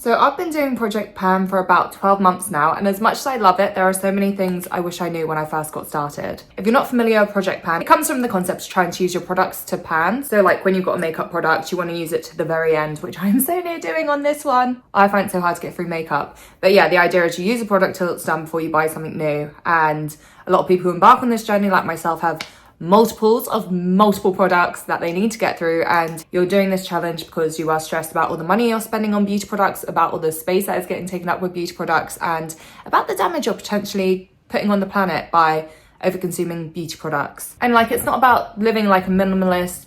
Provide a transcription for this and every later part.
So I've been doing Project Pan for about 12 months now, and as much as I love it, there are so many things I wish I knew when I first got started. If you're not familiar with Project Pan, it comes from the concept of trying to use your products to pan. So like when you've got a makeup product, you want to use it to the very end, which I'm so near doing on this one. I find it so hard to get through makeup. But yeah, the idea is you use a product till it's done before you buy something new. And a lot of people who embark on this journey, like myself, have multiples of multiple products that they need to get through, and you're doing this challenge because you are stressed about all the money you're spending on beauty products, about all the space that is getting taken up with beauty products, and about the damage you're potentially putting on the planet by over-consuming beauty products. And like, it's not about living like a minimalist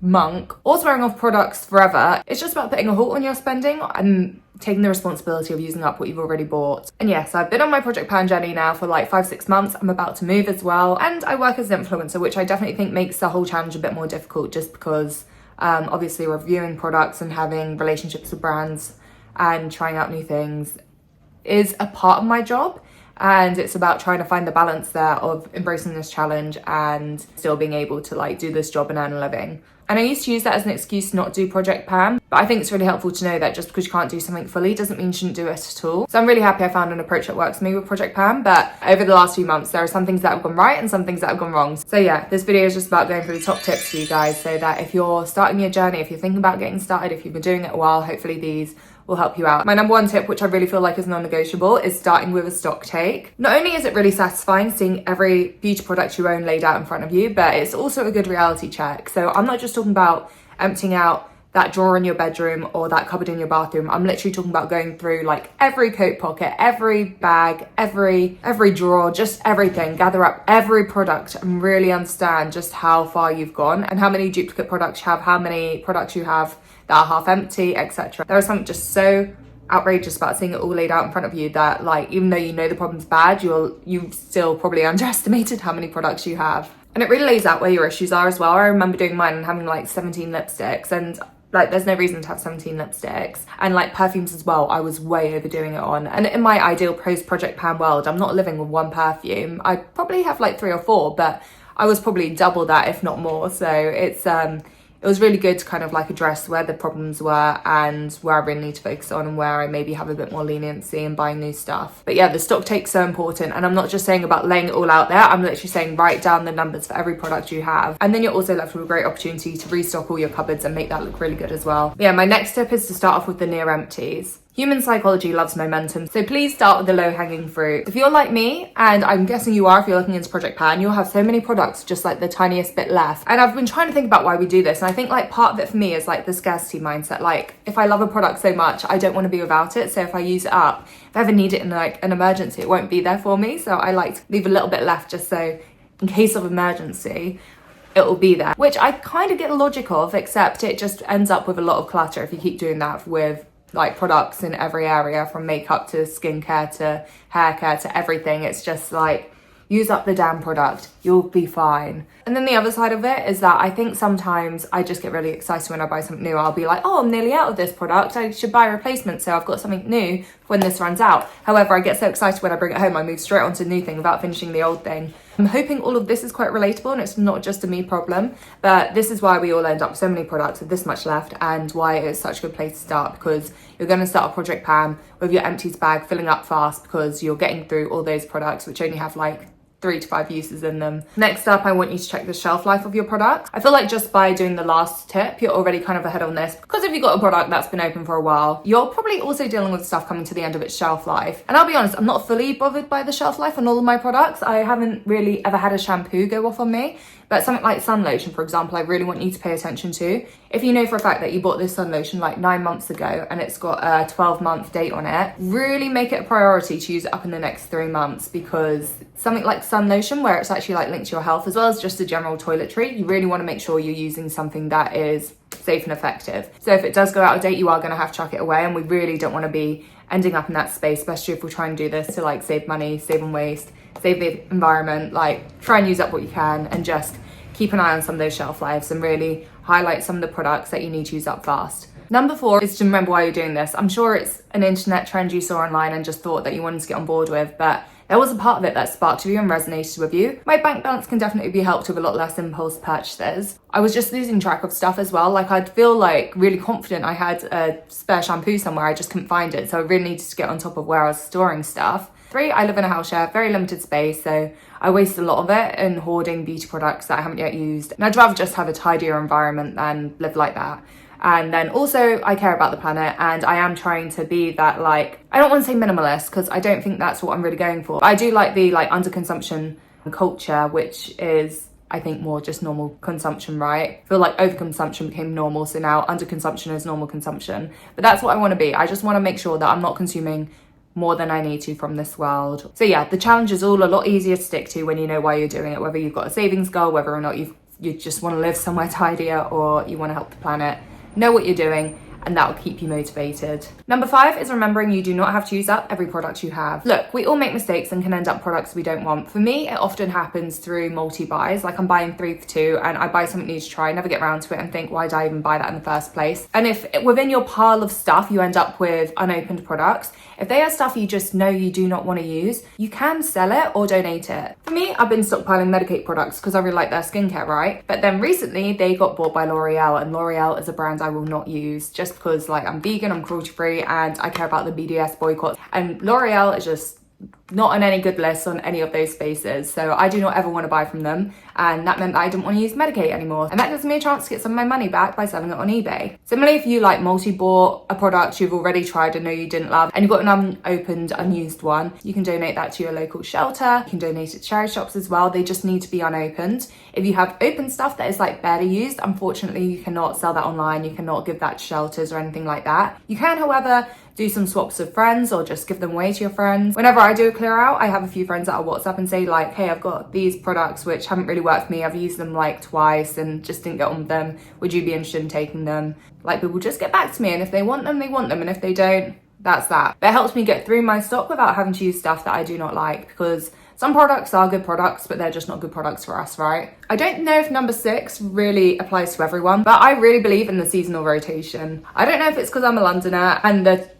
monk or swearing off products forever. It's just about putting a halt on your spending and taking the responsibility of using up what you've already bought. And yes, I've been on my Project Pan journey now for like 5-6 months. I'm about to move as well, and I work as an influencer, which I definitely think makes the whole challenge a bit more difficult, just because obviously reviewing products and having relationships with brands and trying out new things is a part of my job. And it's about trying to find the balance there of embracing this challenge and still being able to like do this job and earn a living. And I used to use that as an excuse to not do Project Pan, but I think it's really helpful to know that just because you can't do something fully doesn't mean you shouldn't do it at all. So I'm really happy I found an approach that works for me with Project Pan, but over the last few months, there are some things that have gone right and some things that have gone wrong. So yeah, this video is just about going through the top tips for you guys, so that if you're starting your journey, if you're thinking about getting started, if you've been doing it a while, hopefully these will help you out. My number one tip, which I really feel like is non-negotiable, is starting with a stock take. Not only is it really satisfying seeing every beauty product you own laid out in front of you, but it's also a good reality check. So I'm not just talking about emptying out that drawer in your bedroom or that cupboard in your bathroom. I'm literally talking about going through like every coat pocket, every bag, every drawer, just everything. Gather up every product and really understand just how far you've gone and how many duplicate products you have, how many products you have that are half empty, etc. There is something just so outrageous about seeing it all laid out in front of you that, like, even though you know the problem's bad, you've still probably underestimated how many products you have. And it really lays out where your issues are as well. I remember doing mine and having like 17 lipsticks, and like there's no reason to have 17 lipsticks. And like perfumes as well, I was way overdoing it on. And in my ideal post Project Pan world, I'm not living with one perfume. I'd probably have like 3 or 4, but I was probably double that, if not more. So it was really good to kind of like address where the problems were and where I really need to focus on and where I maybe have a bit more leniency in buying new stuff. But yeah, the stock take's so important. And I'm not just saying about laying it all out there. I'm literally saying write down the numbers for every product you have. And then you're also left with a great opportunity to restock all your cupboards and make that look really good as well. Yeah, my next tip is to start off with the near-empties. Human psychology loves momentum, so please start with the low-hanging fruit. If you're like me, and I'm guessing you are if you're looking into Project Pan, you'll have so many products, just like the tiniest bit left. And I've been trying to think about why we do this, and I think like part of it for me is like the scarcity mindset. Like, if I love a product so much, I don't want to be without it, so if I use it up, if I ever need it in like an emergency, it won't be there for me, so I like to leave a little bit left just so in case of emergency, it will be there. Which I kind of get the logic of, except it just ends up with a lot of clutter if you keep doing that with like products in every area, from makeup to skincare to hair care to everything. It's just like, use up the damn product, you'll be fine. And then the other side of it is that I think sometimes I just get really excited when I buy something new. I'll be like, oh, I'm nearly out of this product, I should buy a replacement so I've got something new when this runs out. However, I get so excited when I bring it home, I move straight onto a new thing without finishing the old thing. I'm hoping all of this is quite relatable and it's not just a me problem, but this is why we all end up with so many products with this much left, and why it's such a good place to start, because you're going to start a Project Pan with your empties bag filling up fast because you're getting through all those products which only have like 3 to 5 uses in them. Next up, I want you to check the shelf life of your product. I feel like just by doing the last tip, you're already kind of ahead on this, because if you've got a product that's been open for a while, you're probably also dealing with stuff coming to the end of its shelf life. And I'll be honest, I'm not fully bothered by the shelf life on all of my products. I haven't really ever had a shampoo go off on me, but something like sun lotion, for example, I really want you to pay attention to. If you know for a fact that you bought this sun lotion like 9 months ago and it's got a 12-month date on it, really make it a priority to use it up in the next 3 months, because something like sun lotion, where it's actually like linked to your health as well as just a general toiletry, you really want to make sure you're using something that is safe and effective. So if it does go out of date, you are going to have to chuck it away, and we really don't want to be ending up in that space, especially if we're trying to do this to like save money, save on waste, save the environment. Like, try and use up what you can and just keep an eye on some of those shelf lives and really highlight some of the products that you need to use up fast. Number 4 is to remember why you're doing this. I'm sure it's an internet trend you saw online and just thought that you wanted to get on board with, but there was a part of it that sparked you and resonated with you. My bank balance can definitely be helped with a lot less impulse purchases. I was just losing track of stuff as well. Like, I'd feel like really confident I had a spare shampoo somewhere, I just couldn't find it. So I really needed to get on top of where I was storing stuff. 3, I live in a house share, very limited space, so I waste a lot of it in hoarding beauty products that I haven't yet used. And I'd rather just have a tidier environment than live like that. And then also, I care about the planet, and I am trying to be that, like, I don't want to say minimalist because I don't think that's what I'm really going for. But I do like the underconsumption culture, which is, I think, more just normal consumption, right? I feel like overconsumption became normal, so now underconsumption is normal consumption. But that's what I want to be. I just want to make sure that I'm not consuming more than I need to from this world. So yeah, the challenge is all a lot easier to stick to when you know why you're doing it, whether you've got a savings goal, whether or not you just want to live somewhere tidier or you want to help the planet. Know what you're doing, and that will keep you motivated. Number 5 is remembering you do not have to use up every product you have. Look, we all make mistakes and can end up products we don't want. For me, it often happens through multi-buys. Like, I'm buying 3 for 2 and I buy something new to try, never get around to it and think, why did I even buy that in the first place? And if within your pile of stuff you end up with unopened products, if they are stuff you just know you do not want to use, you can sell it or donate it. For me, I've been stockpiling Medik8 products because I really like their skincare, right? But then recently they got bought by L'Oreal, and L'Oreal is a brand I will not use just because, like, I'm vegan, I'm cruelty free, and I care about the BDS boycott. And L'Oreal is just not on any good lists on any of those spaces, so I do not ever want to buy from them, and that meant that I didn't want to use Medik8 anymore, and that gives me a chance to get some of my money back by selling it on eBay. Similarly, if you like multi-bought a product you've already tried and know you didn't love, and you've got an unopened, unused one, you can donate that to your local shelter. You can donate it to charity shops as well. They just need to be unopened. If you have open stuff that is like barely used, unfortunately you cannot sell that online, you cannot give that to shelters or anything like that. You can, however, do some swaps with friends or just give them away to your friends. Whenever I do a clear out, I have a few friends that I'll WhatsApp and say, like, hey, I've got these products which haven't really worked for me. I've used them like twice and just didn't get on with them. Would you be interested in taking them? Like, people just get back to me, and if they want them, they want them, and if they don't, that's that. But it helps me get through my stock without having to use stuff that I do not like, because some products are good products, but they're just not good products for us, right? I don't know if number 6 really applies to everyone, but I really believe in the seasonal rotation. I don't know if it's because I'm a Londoner and the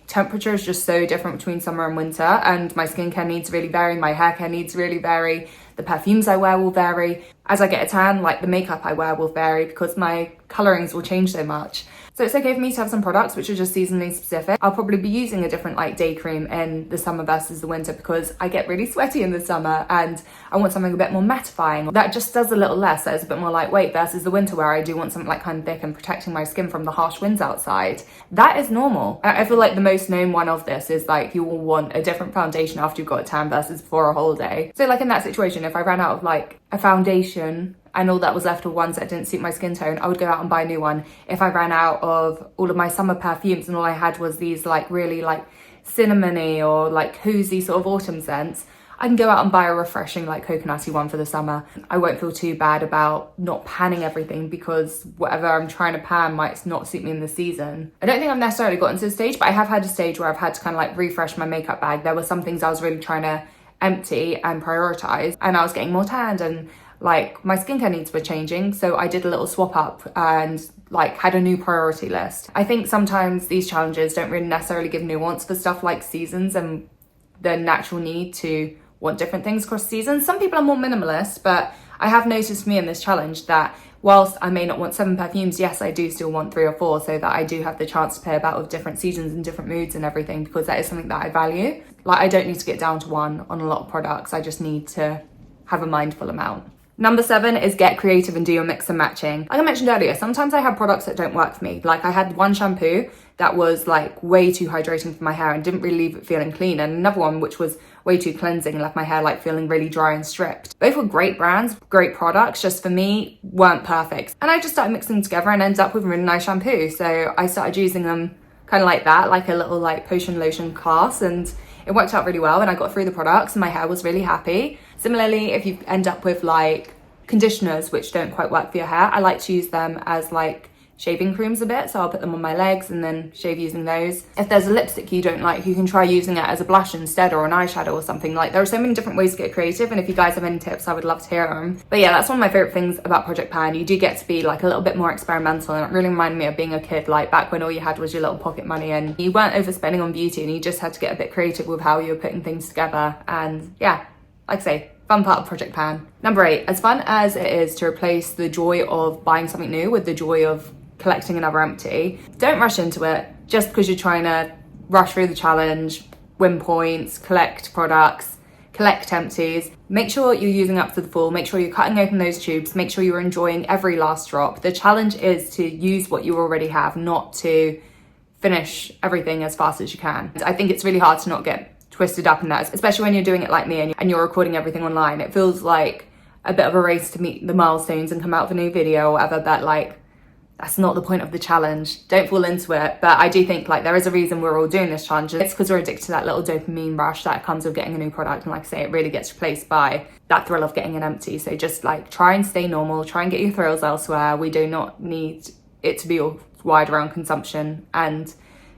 temperature is just so different between summer and winter, and my skincare needs really vary, my hair care needs really vary, the perfumes I wear will vary. As I get a tan, like, the makeup I wear will vary because my colorings will change so much. So it's okay for me to have some products which are just seasonally specific. I'll probably be using a different day cream in the summer versus the winter because I get really sweaty in the summer and I want something a bit more mattifying. That just does a little less, that is a bit more lightweight, versus the winter where I do want something like kind of thick and protecting my skin from the harsh winds outside. That is normal. I feel like the most known one of this is, like, you will want a different foundation after you've got a tan versus before a holiday. So, like, in that situation, if I ran out of like a foundation and all that was left were ones that didn't suit my skin tone, I would go out and buy a new one. If I ran out of all of my summer perfumes and all I had was these like really like cinnamony or like cozy sort of autumn scents, I can go out and buy a refreshing like coconutty one for the summer. I won't feel too bad about not panning everything because whatever I'm trying to pan might not suit me in the season. I don't think I've necessarily gotten to the stage, but I have had a stage where I've had to kind of like refresh my makeup bag. There were some things I was really trying to empty and prioritize, and I was getting more tanned and like my skincare needs were changing, so I did a little swap up and like had a new priority list. I think sometimes these challenges don't really necessarily give nuance for stuff like seasons and the natural need to want different things across seasons. Some people are more minimalist, but I have noticed for me in this challenge that whilst I may not want 7 perfumes, yes, I do still want 3 or 4 so that I do have the chance to play about with different seasons and different moods and everything, because that is something that I value. Like, I don't need to get down to one on a lot of products. I just need to have a mindful amount. Number 7 is get creative and do your mix and matching. Like I mentioned earlier, sometimes I have products that don't work for me. Like, I had one shampoo that was like way too hydrating for my hair and didn't really leave it feeling clean, and another one which was way too cleansing and left my hair like feeling really dry and stripped. Both were great brands, great products, just for me weren't perfect. And I just started mixing them together and ended up with a really nice shampoo. So I started using them kind of like that, like a little like potion lotion class, and it worked out really well and I got through the products and my hair was really happy. Similarly, if you end up with like conditioners which don't quite work for your hair, I like to use them as like shaving creams a bit, so I'll put them on my legs and then shave using those. If there's a lipstick you don't like, you can try using it as a blush instead, or an eyeshadow or something. Like, there are so many different ways to get creative, and if you guys have any tips, I would love to hear them. But yeah, that's one of my favorite things about Project Pan. You do get to be like a little bit more experimental, and it really reminded me of being a kid, like back when all you had was your little pocket money and you weren't overspending on beauty, and you just had to get a bit creative with how you were putting things together. And yeah, like I say, fun part of Project Pan. Number 8, as fun as it is to replace the joy of buying something new with the joy of collecting another empty, don't rush into it just because you're trying to rush through the challenge, win points, collect products, collect empties. Make sure you're using up to the full, make sure you're cutting open those tubes, make sure you're enjoying every last drop. The challenge is to use what you already have, not to finish everything as fast as you can. I think it's really hard to not get twisted up in that, especially when you're doing it like me and you're recording everything online. It feels like a bit of a race to meet the milestones and come out with a new video or whatever, but like, that's not the point of the challenge. Don't fall into it. But I do think like there is a reason we're all doing this challenge. It's because we're addicted to that little dopamine rush that comes with getting a new product. And like I say, it really gets replaced by that thrill of getting an empty. So just like try and stay normal, try and get your thrills elsewhere. We do not need it to be all wide around consumption and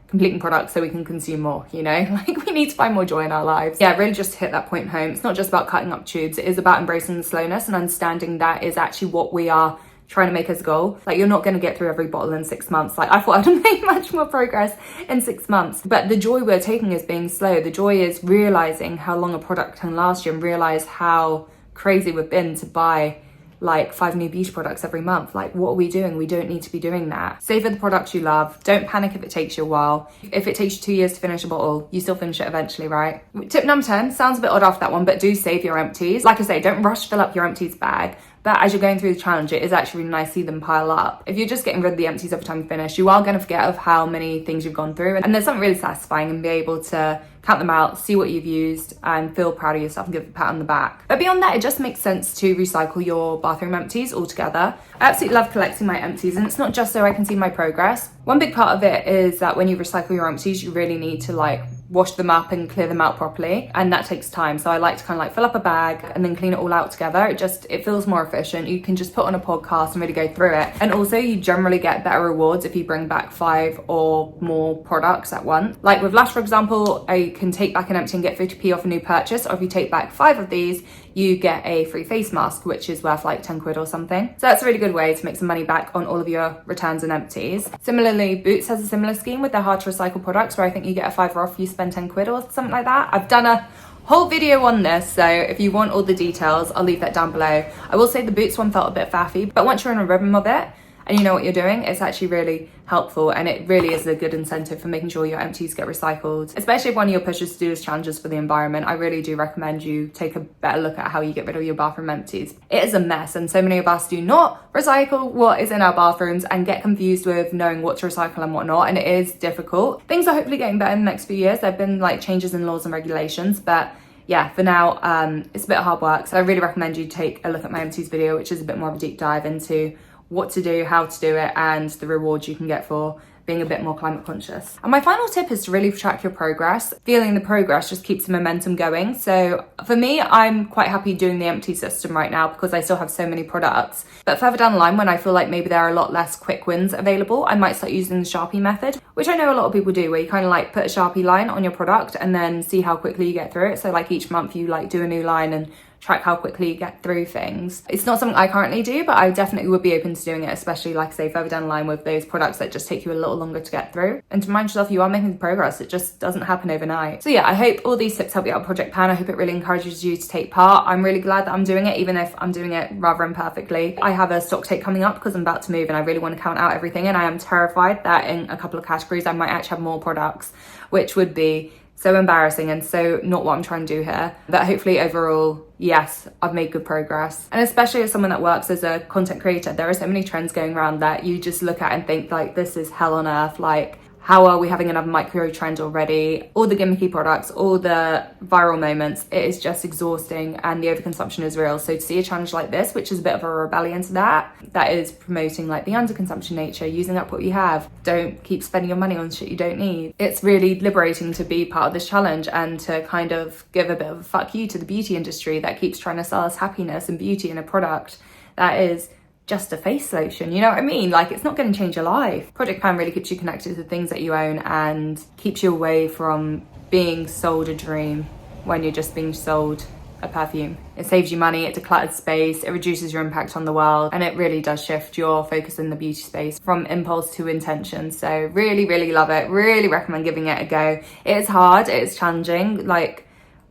completing products so we can consume more, you know? Like, we need to find more joy in our lives. Yeah, really just hit that point home. It's not just about cutting up tubes. It is about embracing the slowness and understanding that is actually what we are trying to make as a goal. Like, you're not going to get through every bottle in 6 months. Like, I thought I'd make much more progress in 6 months, but the joy we're taking is being slow. The joy is realizing how long a product can last you and realize how crazy we've been to buy like 5 new beauty products every month. Like, what are we doing? We don't need to be doing that. Savor the products you love. Don't panic if it takes you a while. If it takes you 2 years to finish a bottle, you still finish it eventually, right? Tip number 10 sounds a bit odd after that one, but do save your empties. Like I say, don't rush fill up your empties bag. But as you're going through the challenge, it is actually really nice to see them pile up. If you're just getting rid of the empties every time you finish, you are going to forget of how many things you've gone through. And there's something really satisfying in being able to count them out, see what you've used, and feel proud of yourself and give a pat on the back. But beyond that, it just makes sense to recycle your bathroom empties altogether. I absolutely love collecting my empties, and it's not just so I can see my progress. One big part of it is that when you recycle your empties, you really need to like wash them up and clear them out properly, and that takes time. So I like to kind of like fill up a bag and then clean it all out together. It feels more efficient. You can just put on a podcast and really go through it. And also you generally get better rewards if you bring back 5 or more products at once. Like with Lash, for example, I can take back an empty and get 50p off a new purchase, or if you take back 5 of these, you get a free face mask, which is worth like 10 quid or something. So that's a really good way to make some money back on all of your returns and empties. Similarly, Boots has a similar scheme with their hard to recycle products, where I think you get a 5 off, you spend 10 quid or something like that. I've done a whole video on this, so if you want all the details, I'll leave that down below. I will say the Boots one felt a bit faffy, but once you're in a rhythm of it and you know what you're doing, it's actually really helpful, and it really is a good incentive for making sure your empties get recycled. Especially if one of your pushes to do is challenges for the environment, I really do recommend you take a better look at how you get rid of your bathroom empties. It is a mess, and so many of us do not recycle what is in our bathrooms and get confused with knowing what to recycle and what not, and it is difficult. Things are hopefully getting better in the next few years. There have been like changes in laws and regulations, but yeah, for now, it's a bit of hard work. So I really recommend you take a look at my empties video, which is a bit more of a deep dive into what to do, how to do it, and the rewards you can get for being a bit more climate conscious. And my final tip is to really track your progress. Feeling the progress just keeps the momentum going. So for me, I'm quite happy doing the empty system right now because I still have so many products. But further down the line, when I feel like maybe there are a lot less quick wins available, I might start using the Sharpie method, which I know a lot of people do, where you kind of like put a Sharpie line on your product and then see how quickly you get through it. So like each month you like do a new line and track how quickly you get through things. It's not something I currently do, but I definitely would be open to doing it, especially like I say further down the line with those products that just take you a little longer to get through. And to remind yourself you are making progress, it just doesn't happen overnight. So yeah, I hope all these tips help you out with Project Pan. I hope it really encourages you to take part. I'm really glad that I'm doing it, even if I'm doing it rather imperfectly. I have a stock take coming up because I'm about to move and I really want to count out everything, and I am terrified that in a couple of categories I might actually have more products, which would be so embarrassing and so not what I'm trying to do here. But hopefully overall, yes, I've made good progress. And especially as someone that works as a content creator, there are so many trends going around that you just look at and think like, this is hell on earth. Like, how are we having another micro trend already? All the gimmicky products, all the viral moments, it is just exhausting and the overconsumption is real. So to see a challenge like this, which is a bit of a rebellion to that is promoting like the underconsumption nature, using up what you have. Don't keep spending your money on shit you don't need. It's really liberating to be part of this challenge and to kind of give a bit of a fuck you to the beauty industry that keeps trying to sell us happiness and beauty in a product that is just a face lotion, you know what I mean? Like, it's not going to change your life. Project Pan really keeps you connected to the things that you own and keeps you away from being sold a dream when you're just being sold a perfume. It saves you money, it declutters space, it reduces your impact on the world, and it really does shift your focus in the beauty space from impulse to intention. So really, really love it. Really recommend giving it a go. It is hard, it is challenging. Like,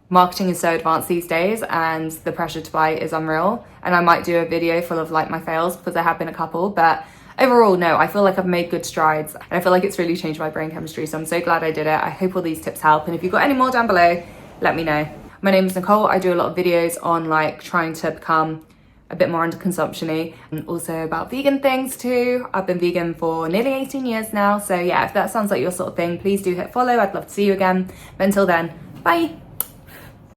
marketing is so advanced these days and the pressure to buy is unreal. And I might do a video full of like my fails, because there have been a couple, but overall, no, I feel like I've made good strides and I feel like it's really changed my brain chemistry. So I'm so glad I did it. I hope all these tips help. And if you've got any more down below, let me know. My name is Nicole. I do a lot of videos on like trying to become a bit more under consumption-y, and also about vegan things too. I've been vegan for nearly 18 years now. So yeah, if that sounds like your sort of thing, please do hit follow. I'd love to see you again. But until then, bye.